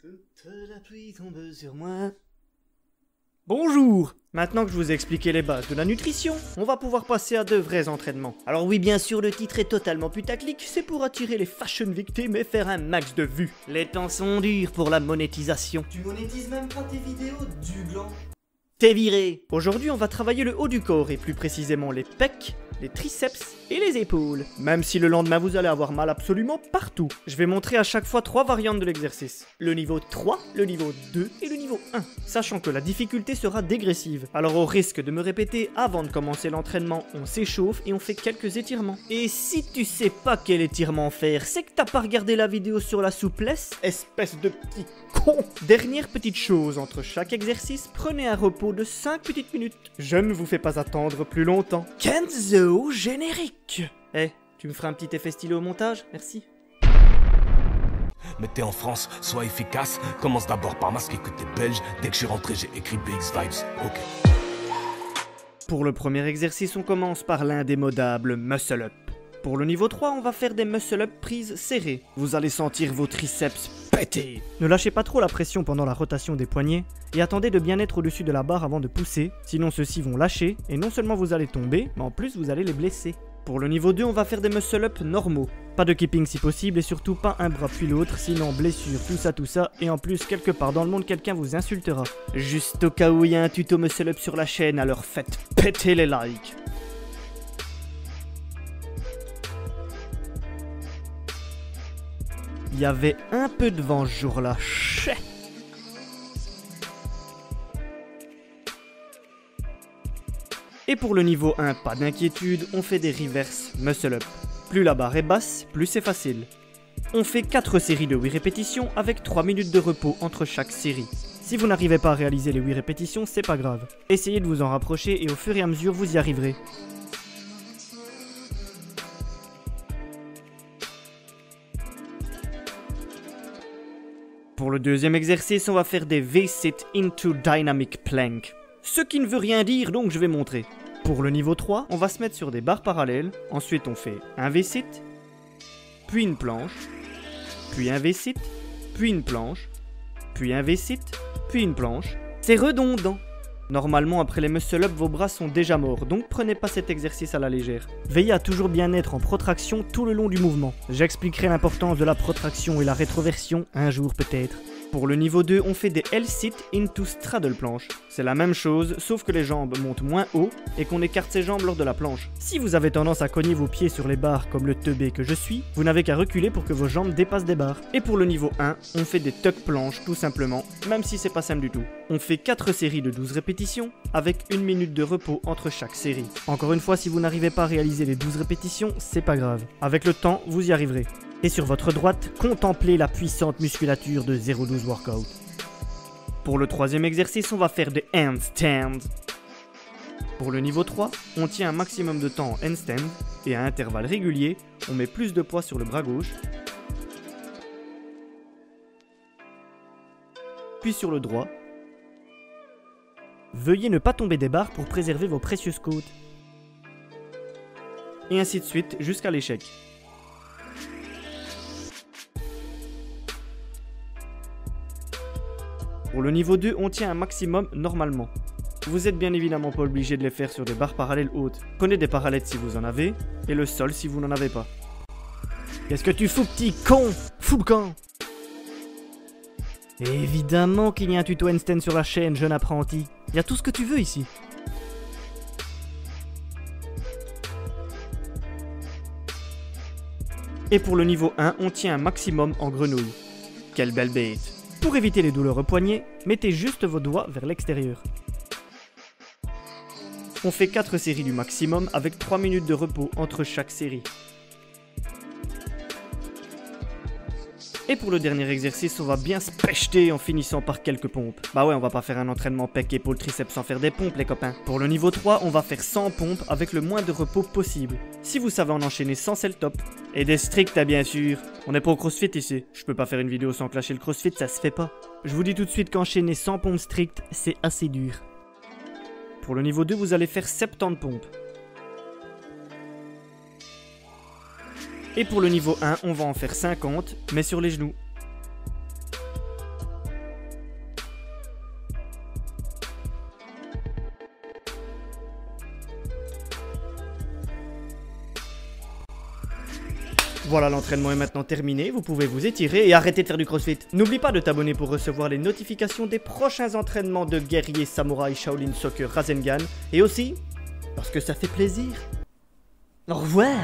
La pluie tombe sur moi. Bonjour! Maintenant que je vous ai expliqué les bases de la nutrition, on va pouvoir passer à de vrais entraînements. Alors oui, bien sûr, le titre est totalement putaclic, c'est pour attirer les fashion victims et faire un max de vues. Les temps sont durs pour la monétisation. Tu monétises même pas tes vidéos, du gland. T'es viré! Aujourd'hui, on va travailler le haut du corps et plus précisément les pecs, les triceps et les épaules. Même si le lendemain vous allez avoir mal absolument partout. Je vais montrer à chaque fois 3 variantes de l'exercice. Le niveau 3, le niveau 2 et le niveau 1. Sachant que la difficulté sera dégressive. Alors au risque de me répéter, avant de commencer l'entraînement, on s'échauffe et on fait quelques étirements. Et si tu sais pas quel étirement faire, c'est que t'as pas regardé la vidéo sur la souplesse, espèce de petit con. Dernière petite chose, entre chaque exercice, prenez un repos de 5 petites minutes. Je ne vous fais pas attendre plus longtemps. Kenzo générique. Tu me feras un petit effet stylo au montage? Merci. Mais t'es en France, sois efficace. Commence d'abord par masquer que t'es belge. Dès que je suis rentré, j'ai écrit BX Vibes. Ok. Pour le premier exercice, on commence par l'indémodable muscle up. Pour le niveau 3, on va faire des muscle up prises serrées. Vous allez sentir vos triceps péter. Ne lâchez pas trop la pression pendant la rotation des poignets et attendez de bien être au-dessus de la barre avant de pousser, sinon ceux-ci vont lâcher et non seulement vous allez tomber, mais en plus vous allez les blesser. Pour le niveau 2, on va faire des muscle up normaux. Pas de keeping si possible et surtout pas un bras puis l'autre, sinon blessure, tout ça, et en plus quelque part dans le monde quelqu'un vous insultera. Juste au cas où il y a un tuto muscle up sur la chaîne, alors faites péter les likes. Il y avait un peu de vent ce jour-là. Chais. Et pour le niveau 1, pas d'inquiétude, on fait des reverse muscle up. Plus la barre est basse, plus c'est facile. On fait 4 séries de 8 répétitions avec 3 minutes de repos entre chaque série. Si vous n'arrivez pas à réaliser les 8 répétitions, c'est pas grave. Essayez de vous en rapprocher et au fur et à mesure vous y arriverez. Pour le deuxième exercice, on va faire des V-sit into dynamic plank. Ce qui ne veut rien dire, donc je vais montrer. Pour le niveau 3, on va se mettre sur des barres parallèles. Ensuite, on fait un V-sit, puis une planche, puis un V-sit, puis une planche, puis un V-sit, puis une planche. C'est redondant. Normalement, après les muscle-up, vos bras sont déjà morts, donc prenez pas cet exercice à la légère. Veillez à toujours bien être en protraction tout le long du mouvement. J'expliquerai l'importance de la protraction et la rétroversion un jour peut-être. Pour le niveau 2, on fait des L-sit into straddle planche. C'est la même chose, sauf que les jambes montent moins haut et qu'on écarte ses jambes lors de la planche. Si vous avez tendance à cogner vos pieds sur les barres comme le teubé que je suis, vous n'avez qu'à reculer pour que vos jambes dépassent des barres. Et pour le niveau 1, on fait des tuck planches tout simplement, même si c'est pas simple du tout. On fait 4 séries de 12 répétitions, avec 1 minute de repos entre chaque série. Encore une fois, si vous n'arrivez pas à réaliser les 12 répétitions, c'est pas grave. Avec le temps, vous y arriverez. Et sur votre droite, contemplez la puissante musculature de 0-12 Workout. Pour le troisième exercice, on va faire des handstands. Pour le niveau 3, on tient un maximum de temps en handstand, et à intervalles réguliers, on met plus de poids sur le bras gauche, puis sur le droit. Veuillez ne pas tomber des barres pour préserver vos précieuses côtes. Et ainsi de suite jusqu'à l'échec. Pour le niveau 2, on tient un maximum normalement. Vous êtes bien évidemment pas obligé de les faire sur des barres parallèles hautes. Prenez des parallèles si vous en avez, et le sol si vous n'en avez pas. Qu'est-ce que tu fous, petit con? Fous le camp! Évidemment qu'il y a un tuto handstand sur la chaîne, jeune apprenti. Il y a tout ce que tu veux ici. Et pour le niveau 1, on tient un maximum en grenouille. Quelle belle bête! Pour éviter les douleurs au poignet, mettez juste vos doigts vers l'extérieur. On fait 4 séries du maximum avec 3 minutes de repos entre chaque série. Et pour le dernier exercice, on va bien se pêcher en finissant par quelques pompes. Bah ouais, on va pas faire un entraînement pec, épaule, triceps sans faire des pompes les copains. Pour le niveau 3, on va faire 100 pompes avec le moins de repos possible. Si vous savez en enchaîner 100, c'est le top. Et des stricts, bien sûr. On n'est pas au crossfit ici. Je peux pas faire une vidéo sans clasher le crossfit, ça se fait pas. Je vous dis tout de suite qu'enchaîner 100 pompes strictes, c'est assez dur. Pour le niveau 2, vous allez faire 70 pompes. Et pour le niveau 1, on va en faire 50, mais sur les genoux. Voilà, l'entraînement est maintenant terminé, vous pouvez vous étirer et arrêter de faire du crossfit. N'oublie pas de t'abonner pour recevoir les notifications des prochains entraînements de guerrier samouraï Shaolin Soccer Rasengan. Et aussi, parce que ça fait plaisir. Au revoir.